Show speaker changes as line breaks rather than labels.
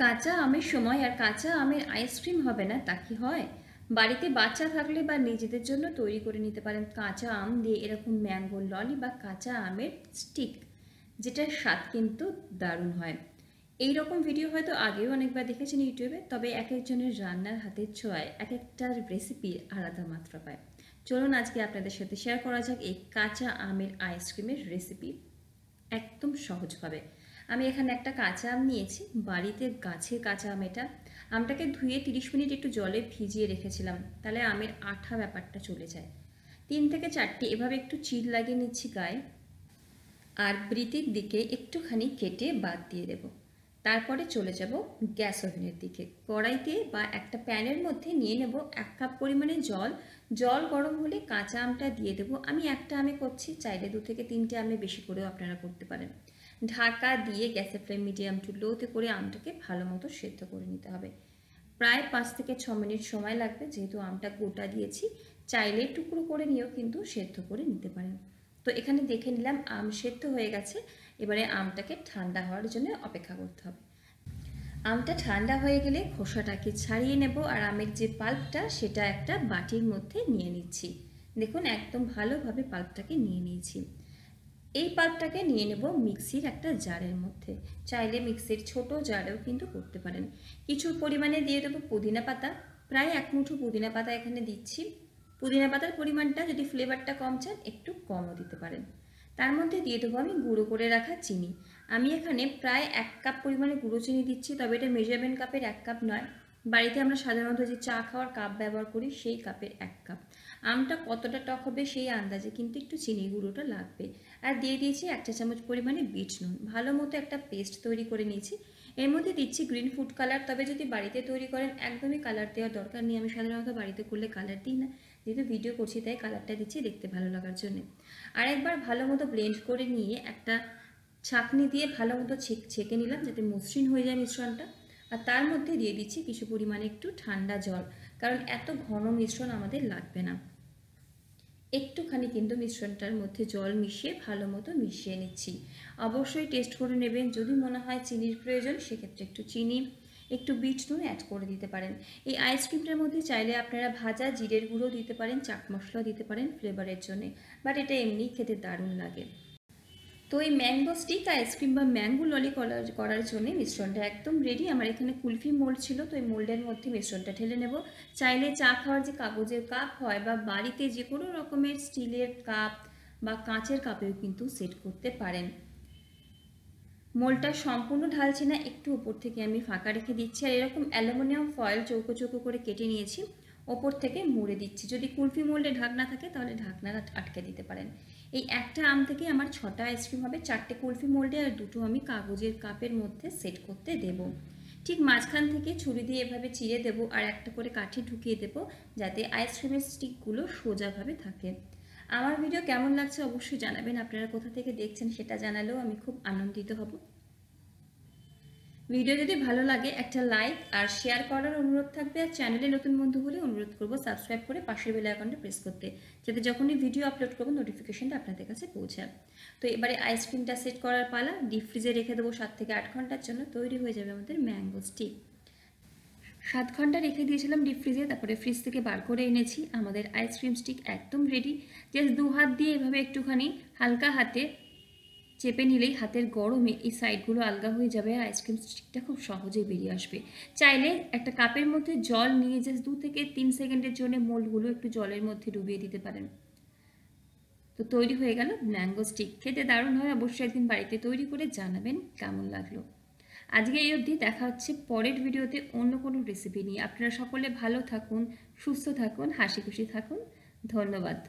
কাঁচা আমের সময় আর কাঁচা আমের আইসক্রিম হবে না তা কি হয়? বাড়িতে বাচ্চা থাকলে বা নিজেদের জন্য তৈরি করে নিতে পারেন কাঁচা আম দিয়ে এরকম ম্যাঙ্গো ললি বা কাঁচা আমের স্টিক, যেটার স্বাদ কিন্তু দারুণ হয়। এই রকম ভিডিও হয়তো আগেও অনেকবার দেখেছেন ইউটিউবে, তবে এক একজনের রান্নার হাতের ছোঁয়ায় এক একটার রেসিপি আলাদা মাত্রা পায়। চলুন আজকে আপনাদের সাথে শেয়ার করা যাক এই কাঁচা আমের আইসক্রিমের রেসিপি একদম সহজভাবে। আমি এখানে একটা কাঁচা আম নিয়েছি, বাড়িতে গাছের কাঁচা আম এটা। আমটাকে ধুয়ে 30 মিনিট একটু জলে ভিজিয়ে রেখেছিলাম, তাহলে আমের আঠা ব্যাপারটা চলে যায়। 3 থেকে 4টি এভাবে একটু চিড় লাগিয়ে নিচ্ছি গায়ে, আর বৃতির দিকে একটুখানি কেটে বাদ দিয়ে দেব। তারপরে চলে যাব গ্যাস ওভেনের দিকে। কড়াইতে বা একটা প্যানের মধ্যে নিয়ে নেব 1 কাপ পরিমাণে জল। জল গরম হলে কাঁচা আমটা দিয়ে দেবো। আমি একটা আমে করছি, চাইলে 2 থেকে 3টে আমে বেশি করেও আপনারা করতে পারেন। ঢাকা দিয়ে গ্যাসের ফ্লেম মিডিয়াম টু লোতে করে আমটাকে ভালো মতো সেদ্ধ করে নিতে হবে। প্রায় 5 থেকে 6 মিনিট সময় লাগবে, যেহেতু আমটা গোটা দিয়েছি। চাইলে টুকরো করে নিয়েও কিন্তু সেদ্ধ করে নিতে পারেন। তো এখানে দেখে নিলাম আম সেদ্ধ হয়ে গেছে। এবারে আমটাকে ঠান্ডা হওয়ার জন্য অপেক্ষা করতে হবে। আমটা ঠান্ডা হয়ে গেলে খোসাটাকে ছাড়িয়ে নেব, আর আমের যে পাল্পটা সেটা একটা বাটির মধ্যে নিয়ে নিচ্ছি। দেখুন একদম ভালোভাবে পাল্পটাকে নিয়ে নিয়েছি। এই পাল্পটাকে নিয়ে নেব মিক্সির একটা জারের মধ্যে। চাইলে মিক্সির ছোট জারেও কিন্তু করতে পারেন। কিছু পরিমাণে দিয়ে দেবো পুদিনা পাতা, প্রায় 1 মুঠো পুদিনা পাতা এখানে দিচ্ছি। পুদিনা পাতার পরিমাণটা যদি ফ্লেভারটা কম চান একটু কমও দিতে পারেন। তার মধ্যে দিয়ে দেবো আমি গুঁড়ো করে রাখা চিনি। আমি এখানে প্রায় 1 কাপ পরিমাণে গুঁড়ো চিনি দিচ্ছি, তবে এটা মেজারমেন্ট কাপের 1 কাপ নয়। বাড়িতে আমরা সাধারণত যে চা খাওয়ার কাপ ব্যবহার করি সেই কাপের 1 কাপ। আমটা কতটা টক হবে সেই আন্দাজে কিন্তু একটু চিনি গুঁড়োটা লাগবে। আর দিয়ে দিয়েছি 1 চা চামচ পরিমাণে বিট নুন। ভালো মতো একটা পেস্ট তৈরি করে নিয়েছি। এর মধ্যে দিচ্ছি গ্রিন ফুড কালার, তবে যদি বাড়িতে তৈরি করেন একদমই কালার দেওয়ার দরকার নেই। আমি সাধারণত বাড়িতে করলে কালার দিই না, যেহেতু ভিডিও করছি তাই কালারটা দিচ্ছি দেখতে ভালো লাগার জন্য। আর একবার ভালো মতো ব্লেন্ড করে নিয়ে একটা ছাঁকনি দিয়ে ভালো মতো ছেঁকে নিলাম, যাতে মসৃণ হয়ে যায় মিশ্রণটা। আর তার মধ্যে দিয়ে দিচ্ছি কিছু পরিমাণে একটু ঠান্ডা জল, কারণ এত ঘন মিশ্রণ আমাদের লাগবে না। একটুখানি কিন্তু মিশ্রণটার মধ্যে জল মিশিয়ে ভালো মতো মিশিয়ে নিচ্ছি। অবশ্যই টেস্ট করে নেবেন, যদি মনে হয় চিনির প্রয়োজন সেক্ষেত্রে একটু চিনি, একটু বিট নুন অ্যাড করে দিতে পারেন। এই আইসক্রিমটার মধ্যে চাইলে আপনারা ভাজা জিরের গুঁড়ো দিতে পারেন, চাট মশলা দিতে পারেন ফ্লেভারের জন্য, বাট এটা এমনি খেতে দারুণ লাগে। তো এই ম্যাঙ্গো স্টিক আইসক্রিম বা ম্যাঙ্গো ললি করার জন্য মিশ্রণটা একদম রেডি। আমার এখানে কুলফি মোল্ড ছিল, তো এই মোল্ডের মধ্যে মিশ্রণটা ঢেলে নেব। চাইলে চা খাওয়ার যে কাগজের কাপ হয় বা বাড়িতে যে কোনো রকমের স্টিলের কাপ বা কাঁচের কাপেও কিন্তু সেট করতে পারেন। মোল্ডটা সম্পূর্ণ ঢালছি না, একটু উপর থেকে আমি ফাঁকা রেখে দিচ্ছি। আর এরকম অ্যালুমিনিয়াম ফয়েল চৌকো চৌকো করে কেটে নিয়েছি, ওপর থেকে মুড়ে দিচ্ছি। যদি কুলফি মোল্ডে ঢাকনা থাকে তাহলে ঢাকনাটা আটকে দিতে পারেন। এই একটা আম থেকে আমার 6টা আইসক্রিম হবে, 4টে কুলফি মোল্ডে আর 2টো আমি কাগজের কাপের মধ্যে সেট করতে দেব। ঠিক মাঝখান থেকে ছুরি দিয়ে এভাবে চিড়ে দেব, আর একটা করে কাঠি ঢুকিয়ে দেব, যাতে আইসক্রিমের স্টিকগুলো সোজাভাবে থাকে। আমার ভিডিও কেমন লাগছে অবশ্যই জানাবেন। আপনারা কোথা থেকে দেখছেন সেটা জানালেও আমি খুব আনন্দিত হব। ভিডিও যদি ভালো লাগে একটা লাইক আর শেয়ার করার অনুরোধ থাকবে। আর চ্যানেলে নতুন বন্ধু হলে অনুরোধ করব সাবস্ক্রাইব করে পাশের বেল আইকনটা প্রেস করতে, যাতে যখনই ভিডিও আপলোড করব নোটিফিকেশনটা আপনাদের কাছে পৌঁছায়। তো এবারে আইসক্রিমটা সেট করার পালা। ডিপ ফ্রিজে রেখে দেবো 7 থেকে 8 ঘন্টার জন্য। তৈরি হয়ে যাবে আমাদের ম্যাঙ্গো স্টিক। 7 ঘন্টা রেখে দিয়েছিলাম ডিপ ফ্রিজে, তারপরে ফ্রিজ থেকে বার করে এনেছি। আমাদের আইসক্রিম স্টিক একদম রেডি। জাস্ট 2 হাত দিয়ে এভাবে একটুখানি হালকা হাতে চেপে নিলেই হাতের গরমে এই সাইডগুলো আলগা হয়ে যাবে, আর আইসক্রিম স্টিকটা খুব সহজেই বেরিয়ে আসবে। চাইলে একটা কাপের মধ্যে জল নিয়ে জাস্ট 2 থেকে 3 সেকেন্ডের জন্য মোল্ডগুলো একটু জলের মধ্যে ডুবিয়ে দিতে পারেন। তো তৈরি হয়ে গেল ম্যাঙ্গো স্টিক। খেতে দারুণ হয়, অবশ্যই একদিন বাড়িতে তৈরি করে জানাবেন কেমন লাগলো। আজকে এই অবধি, দেখা হচ্ছে পরের ভিডিওতে অন্য কোনো রেসিপি নিয়ে। আপনারা সকলে ভালো থাকুন, সুস্থ থাকুন, হাসি খুশি থাকুন। ধন্যবাদ।